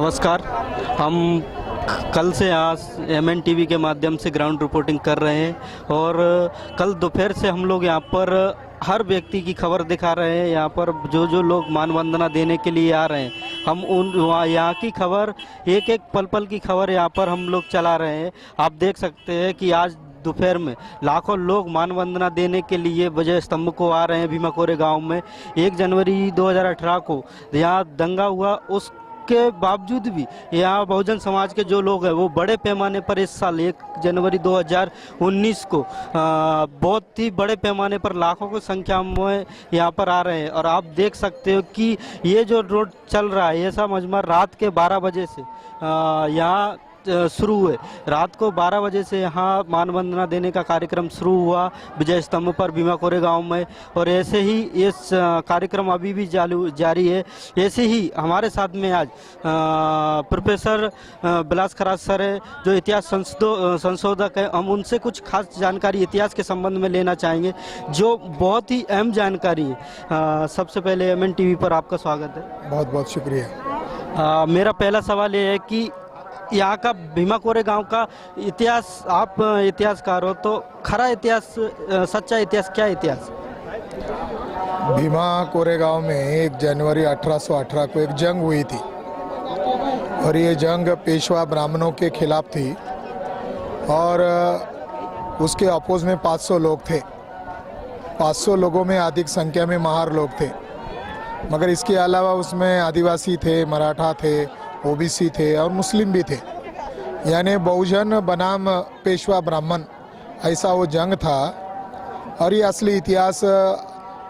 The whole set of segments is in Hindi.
नमस्कार। हम कल से आज MNTV के माध्यम से ग्राउंड रिपोर्टिंग कर रहे हैं और कल दोपहर से हम लोग यहाँ पर हर व्यक्ति की खबर दिखा रहे हैं। यहाँ पर जो जो लोग मानवंदना देने के लिए आ रहे हैं, हम उन यहाँ की खबर, एक एक पल पल की खबर यहाँ पर हम लोग चला रहे हैं। आप देख सकते हैं कि आज दोपहर में लाखों लोग मानवंदना देने के लिए विजय स्तंभ को आ रहे हैं। भीमा कोरे गांव में 1 जनवरी 2018 को यहाँ दंगा हुआ, उसके बावजूद भी यहाँ बहुजन समाज के जो लोग हैं वो बड़े पैमाने पर इस साल 1 जनवरी 2019 को बहुत ही बड़े पैमाने पर लाखों की संख्या में यहाँ पर आ रहे हैं। और आप देख सकते हो कि ये जो रोड चल रहा है, ऐसा मजमा रात के 12 बजे से यहाँ शुरू हुए। रात को 12 बजे से यहाँ मानवंदना देने का कार्यक्रम शुरू हुआ विजय स्तंभ पर भीमा कोरे गांव में, और ऐसे ही इस कार्यक्रम अभी भी जारी है। ऐसे ही हमारे साथ में आज प्रोफेसर बिलास खराज सर है, जो इतिहास संशोधक है। हम उनसे कुछ खास जानकारी इतिहास के संबंध में लेना चाहेंगे, जो बहुत ही अहम जानकारी है। सबसे पहले MNTV पर आपका स्वागत है। बहुत बहुत शुक्रिया। मेरा पहला सवाल ये है कि यहाँ का भीमा कोरे गांव का इतिहास, आप इतिहासकार हो, तो खरा इतिहास, सच्चा इतिहास, क्या इतिहास? भीमा कोरे गांव में 1 जनवरी 1818 को एक जंग हुई थी और ये जंग पेशवा ब्राह्मणों के खिलाफ थी और उसके अपोज में 500 लोग थे। 500 लोगों में अधिक संख्या में महार लोग थे, मगर इसके अलावा उसमें आदिवासी थे, मराठा थे, OBC थे और मुस्लिम भी थे, यानी बहुजन बनाम पेशवा ब्राह्मण, ऐसा वो जंग था। और ये असली इतिहास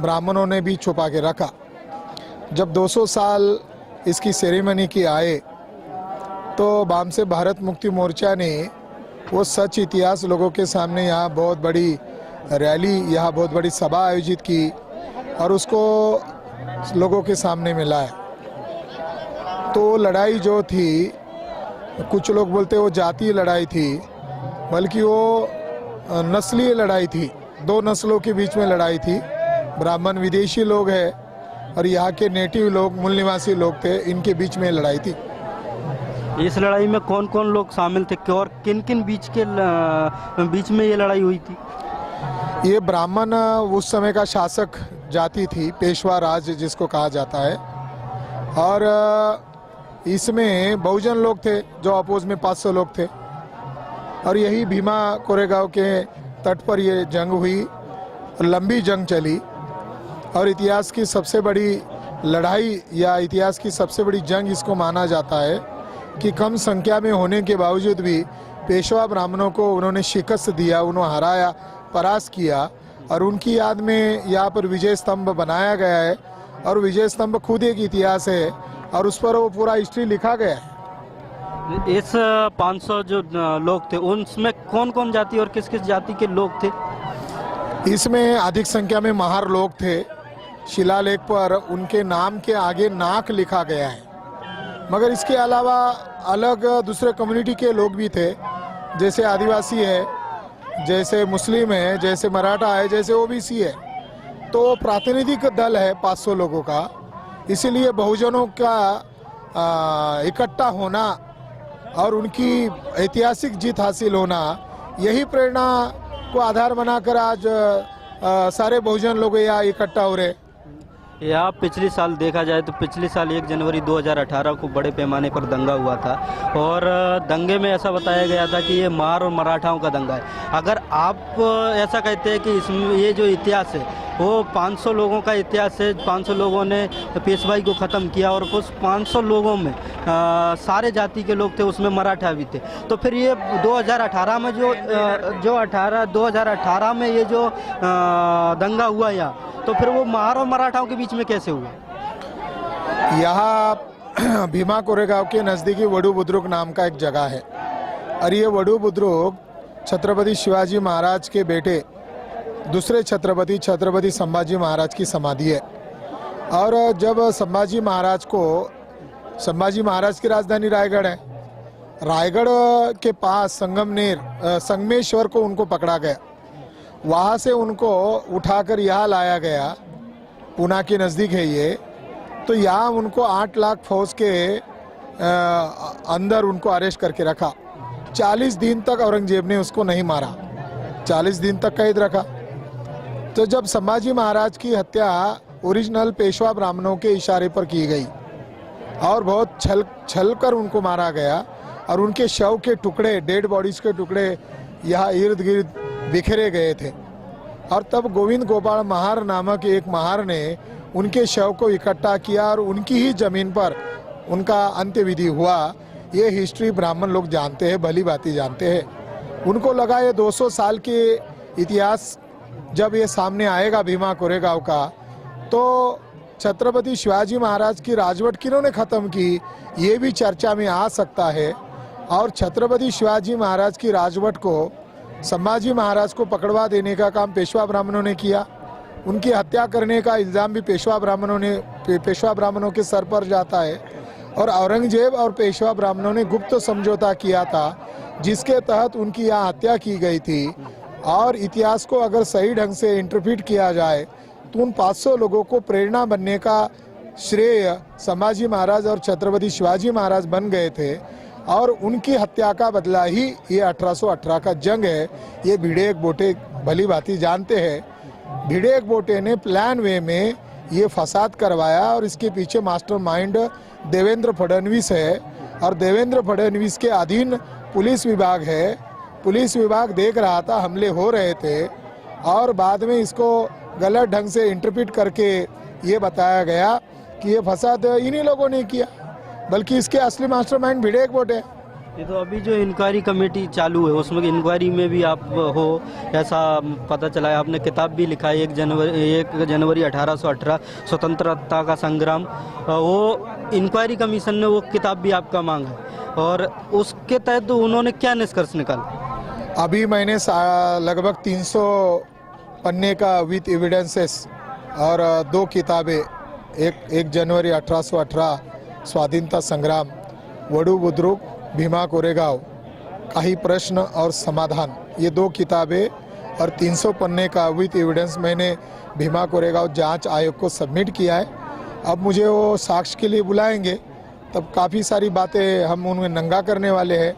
ब्राह्मणों ने भी छुपा के रखा। जब 200 साल इसकी सेरेमनी की आए तो बाम से भारत मुक्ति मोर्चा ने वो सच इतिहास लोगों के सामने यहाँ बहुत बड़ी रैली, यहाँ बहुत बड़ी सभा आयोजित की और उसको लोगों के सामने में लाया। तो लड़ाई जो थी, कुछ लोग बोलते वो जातीय लड़ाई थी, बल्कि वो नस्लीय लड़ाई थी। 2 नस्लों के बीच में लड़ाई थी। ब्राह्मण विदेशी लोग हैं और यहाँ के नेटिव लोग, मूल निवासी लोग थे, इनके बीच में लड़ाई थी। इस लड़ाई में कौन कौन लोग शामिल थे और किन किन बीच में ये लड़ाई हुई थी? ये ब्राह्मण उस समय का शासक जाति थी, पेशवा राज जिसको कहा जाता है, और इसमें बहुजन लोग थे जो अपोज में 500 लोग थे। और यही भीमा कोरेगांव के तट पर ये जंग हुई, लंबी जंग चली और इतिहास की सबसे बड़ी लड़ाई या इतिहास की सबसे बड़ी जंग इसको माना जाता है कि कम संख्या में होने के बावजूद भी पेशवा ब्राह्मणों को उन्होंने शिकस्त दिया, उन्होंने हराया, परास्त किया। और उनकी याद में यहाँ पर विजय स्तंभ बनाया गया है और विजय स्तंभ खुद एक इतिहास है और उस पर वो पूरा हिस्ट्री लिखा गया है। इस 500 जो लोग थे, उनमें कौन कौन जाति और किस किस जाति के लोग थे? इसमें अधिक संख्या में महार लोग थे। शिलालेख पर उनके नाम के आगे नाक लिखा गया है, मगर इसके अलावा अलग दूसरे कम्युनिटी के लोग भी थे, जैसे आदिवासी है, जैसे मुस्लिम है, जैसे मराठा है, जैसे OBC है। तो प्रातिनिधिक दल है 500 लोगों का, इसीलिए बहुजनों का इकट्ठा होना और उनकी ऐतिहासिक जीत हासिल होना, यही प्रेरणा को आधार बनाकर आज सारे बहुजन लोग यहाँ इकट्ठा हो रहे। यहाँ पिछले साल देखा जाए तो पिछले साल 1 जनवरी 2018 को बड़े पैमाने पर दंगा हुआ था और दंगे में ऐसा बताया गया था कि ये महार और मराठाओं का दंगा है। अगर आप ऐसा कहते हैं कि इसमें ये जो इतिहास है वो 500 लोगों का इतिहास है, 500 लोगों ने पेशवाई को ख़त्म किया और उस 500 लोगों में सारे जाति के लोग थे, उसमें मराठा भी थे, तो फिर ये 2018 में जो 2018 में ये जो दंगा हुआ यहाँ, तो फिर वो महार और मराठाओं के बीच में कैसे हुआ? यहाँ भीमा कोरेगांव के नज़दीकी वडू बुद्रुक नाम का एक जगह है और ये वडू बुद्रुक छत्रपति शिवाजी महाराज के बेटे दूसरे छत्रपति संभाजी महाराज की समाधि है। और जब संभाजी महाराज की राजधानी रायगढ़ है, रायगढ़ के पास संगमेश्वर को उनको पकड़ा गया, वहाँ से उनको उठाकर यहाँ लाया गया, पूना के नज़दीक है ये। तो यहाँ उनको 8 लाख फौज के अंदर उनको अरेस्ट करके रखा। 40 दिन तक औरंगजेब ने उसको नहीं मारा, 40 दिन तक कैद रखा। तो जब संभाजी महाराज की हत्या ओरिजिनल पेशवा ब्राह्मणों के इशारे पर की गई और बहुत छल कर उनको मारा गया और उनके शव के टुकड़े, डेड बॉडीज के टुकड़े यहाँ इर्द गिर्द बिखरे गए थे, और तब गोविंद गोपाल महार नामक एक महार ने उनके शव को इकट्ठा किया और उनकी ही जमीन पर उनका अंत्यविधि हुआ। ये हिस्ट्री ब्राह्मण लोग जानते हैं, भली भांति जानते हैं। उनको लगा ये 200 साल के इतिहास जब ये सामने आएगा भीमा कोरेगांव का, तो छत्रपति शिवाजी महाराज की राजवट किन्होंने ख़त्म की, ये भी चर्चा में आ सकता है। और छत्रपति शिवाजी महाराज की राजवट को संभाजी महाराज को पकड़वा देने का काम पेशवा ब्राह्मणों ने किया। उनकी हत्या करने का इल्ज़ाम भी पेशवा ब्राह्मणों के सर पर जाता है। और औरंगजेब और पेशवा ब्राह्मणों ने गुप्त समझौता किया था, जिसके तहत उनकी यहाँ हत्या की गई थी। और इतिहास को अगर सही ढंग से इंटरप्रेट किया जाए तो उन 500 लोगों को प्रेरणा बनने का श्रेय संभाजी महाराज और छत्रपति शिवाजी महाराज बन गए थे। और उनकी हत्या का बदला ही ये 1818 का जंग है। ये भिड़े एक बोटे भली भांति जानते हैं। भिड़े एक बोटे ने प्लान वे में ये फसाद करवाया और इसके पीछे मास्टरमाइंड देवेंद्र फडणवीस है। और देवेंद्र फडणवीस के अधीन पुलिस विभाग है। पुलिस विभाग देख रहा था, हमले हो रहे थे, और बाद में इसको गलत ढंग से इंटरप्रेट करके ये बताया गया कि ये फसाद इन्हीं लोगों ने किया, बल्कि इसके असली मास्टरमाइंड भिड़े एक बोटे। ये तो अभी जो इंक्वायरी कमेटी चालू है उसमें इंक्वायरी में भी आप हो, ऐसा पता चला है। आपने किताब भी लिखा है 1 जनवरी 1818 स्वतंत्रता का संग्राम। वो इंक्वायरी कमीशन ने वो किताब भी आपका मांगा है, और उसके तहत उन्होंने क्या निष्कर्ष निकाला? अभी मैंने लगभग 300 पन्ने का विथ एविडेंसेस और 2 किताबें, 1 जनवरी 1818 स्वाधीनता संग्राम, वडू बुद्रुक, भीमा कोरेगांव, काही प्रश्न और समाधान, ये 2 किताबें और 300 पन्ने का विथ एविडेंस मैंने भीमा कोरेगांव जांच आयोग को सबमिट किया है। अब मुझे वो साक्ष्य के लिए बुलाएंगे, तब काफ़ी सारी बातें हम उनमें नंगा करने वाले हैं,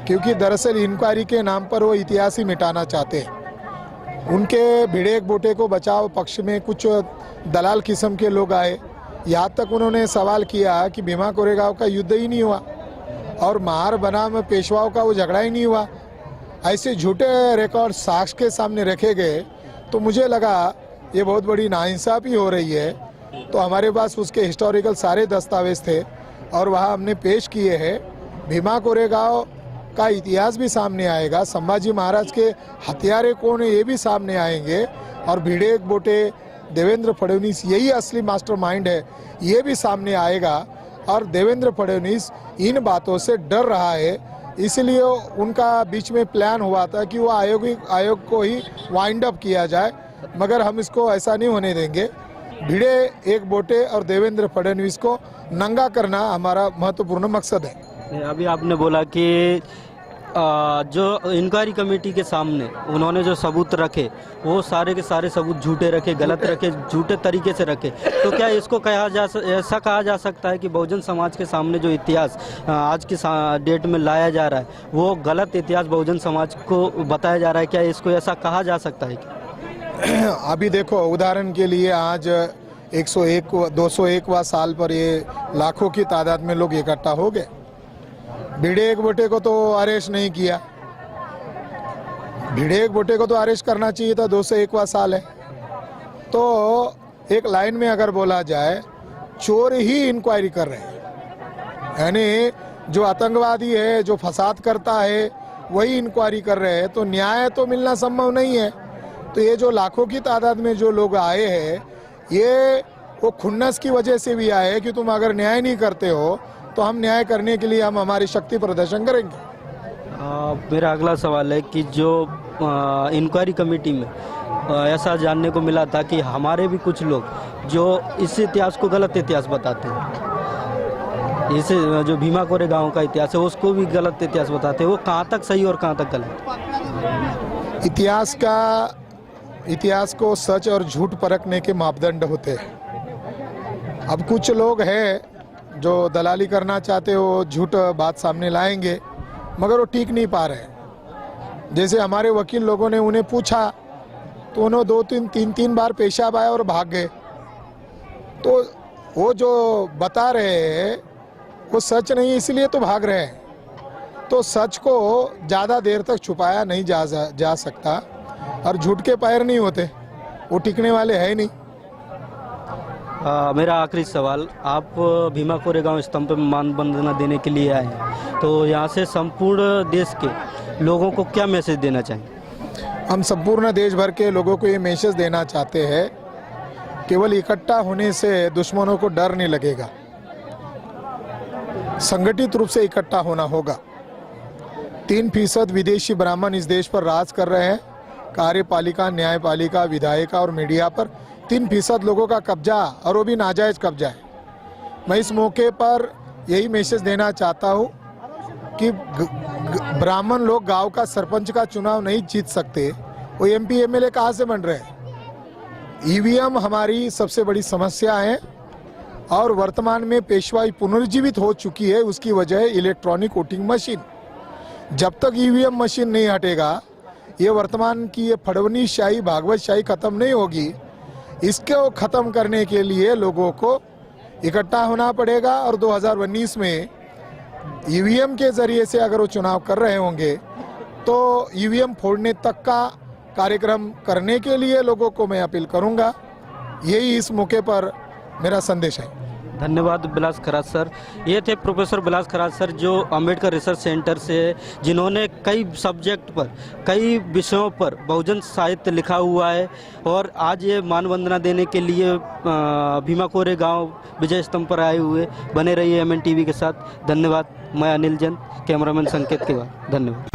क्योंकि दरअसल इंक्वायरी के नाम पर वो इतिहास ही मिटाना चाहते हैं। उनके भिड़े एक बोटे को बचाव पक्ष में कुछ दलाल किस्म के लोग आए। यहाँ तक उन्होंने सवाल किया कि भीमा कोरेगांव का युद्ध ही नहीं हुआ और महार बनाम पेशवाओं का वो झगड़ा ही नहीं हुआ। ऐसे झूठे रिकॉर्ड साक्ष्य के सामने रखे गए, तो मुझे लगा ये बहुत बड़ी नाइंसाफ़ी हो रही है। तो हमारे पास उसके हिस्टोरिकल सारे दस्तावेज थे और वहाँ हमने पेश किए हैं। भीमा कोरेगांव का इतिहास भी सामने आएगा, संभाजी महाराज के हत्यारे कौन है ये भी सामने आएंगे, और भिड़े एक बोटे देवेंद्र फडणवीस यही असली मास्टरमाइंड है ये भी सामने आएगा। और देवेंद्र फडणवीस इन बातों से डर रहा है, इसलिए उनका बीच में प्लान हुआ था कि वो आयोग को ही वाइंड अप किया जाए, मगर हम इसको ऐसा नहीं होने देंगे। भिड़े एक बोटे और देवेंद्र फडणवीस को नंगा करना हमारा महत्वपूर्ण मकसद है। अभी आपने बोला कि जो इंक्वायरी कमेटी के सामने उन्होंने जो सबूत रखे वो सारे के सारे सबूत झूठे रखे, गलत रखे, झूठे तरीके से रखे, तो क्या इसको ऐसा कहा जा सकता है कि बहुजन समाज के सामने जो इतिहास आज की डेट में लाया जा रहा है वो गलत इतिहास बहुजन समाज को बताया जा रहा है? क्या इसको ऐसा कहा जा सकता है कि? अभी देखो, उदाहरण के लिए आज 201वां साल पर ये लाखों की तादाद में लोग इकट्ठा हो गए। भिड़े एक बोटे को तो अरेस्ट नहीं किया। भिड़े एक बोटे को तो अरेस्ट करना चाहिए था, 201वां साल है। तो एक लाइन में अगर बोला जाए, चोर ही इंक्वायरी कर रहे हैं, यानी जो आतंकवादी है, जो फसाद करता है, वही इंक्वायरी कर रहे हैं। तो न्याय तो मिलना संभव नहीं है। तो ये जो लाखों की तादाद में जो लोग आए हैं, ये वो खुन्नस की वजह से भी आए कि तुम अगर न्याय नहीं करते हो तो हम न्याय करने के लिए हम हमारी शक्ति प्रदर्शन करेंगे। मेरा अगला सवाल है कि जो इंक्वायरी कमेटी में ऐसा जानने को मिला था कि हमारे भी कुछ लोग जो इस इतिहास को गलत इतिहास बताते हैं, इसे जो भीमा कोरेगांव का इतिहास है उसको भी गलत इतिहास बताते हैं, वो कहाँ तक सही और कहाँ तक गलत? इतिहास को सच और झूठ परखने के मापदंड होते हैं। अब कुछ लोग हैं जो दलाली करना चाहते हो झूठ बात सामने लाएंगे, मगर वो टिक नहीं पा रहे। जैसे हमारे वकील लोगों ने उन्हें पूछा तो उन्होंने तीन बार पेशाब आया और भाग गए। तो वो जो बता रहे हैं वो सच नहीं, इसलिए तो भाग रहे हैं। तो सच को ज़्यादा देर तक छुपाया नहीं जा सकता, और झूठ के पैर नहीं होते, वो टिकने वाले है नहीं। मेरा आखिरी सवाल, आप भीमा कोरेगांव स्तंभ पर मानवंदना देने के लिए आए हैं, तो यहाँ से संपूर्ण देश के लोगों को क्या मैसेज देना चाहेंगे? हम संपूर्ण देश भर के लोगों को ये मैसेज देना चाहते हैं, केवल इकट्ठा होने से दुश्मनों को डर नहीं लगेगा, संगठित रूप से इकट्ठा होना होगा। 3% विदेशी ब्राह्मण इस देश पर राज कर रहे हैं। कार्यपालिका, न्यायपालिका, विधायिका और मीडिया पर 3% लोगों का कब्जा, और वो भी नाजायज कब्जा है। मैं इस मौके पर यही मैसेज देना चाहता हूँ कि ब्राह्मण लोग गांव का सरपंच का चुनाव नहीं जीत सकते, वो MP MLA कहाँ से बन रहे हैं? EVM हमारी सबसे बड़ी समस्या है, और वर्तमान में पेशवाई पुनर्जीवित हो चुकी है। उसकी वजह है इलेक्ट्रॉनिक वोटिंग मशीन। जब तक EVM मशीन नहीं हटेगा, ये वर्तमान की ये फड़वनीशाही, भागवत शाही खत्म नहीं होगी। इसको खत्म करने के लिए लोगों को इकट्ठा होना पड़ेगा, और 2019 में EVM के जरिए से अगर वो चुनाव कर रहे होंगे तो EVM फोड़ने तक का कार्यक्रम करने के लिए लोगों को मैं अपील करूंगा। यही इस मौके पर मेरा संदेश है। धन्यवाद बिलास खराज सर। ये थे प्रोफेसर बिलास खराज सर, जो अंबेडकर रिसर्च सेंटर से, जिन्होंने कई सब्जेक्ट पर, कई विषयों पर बहुजन साहित्य लिखा हुआ है, और आज ये मानवंदना देने के लिए भीमा कोरेगांव विजय स्तंभ पर आए हुए। बने रहिए MN TV के साथ। धन्यवाद। मैं अनिल जैन, कैमरामैन संकेत के बाद। धन्यवाद।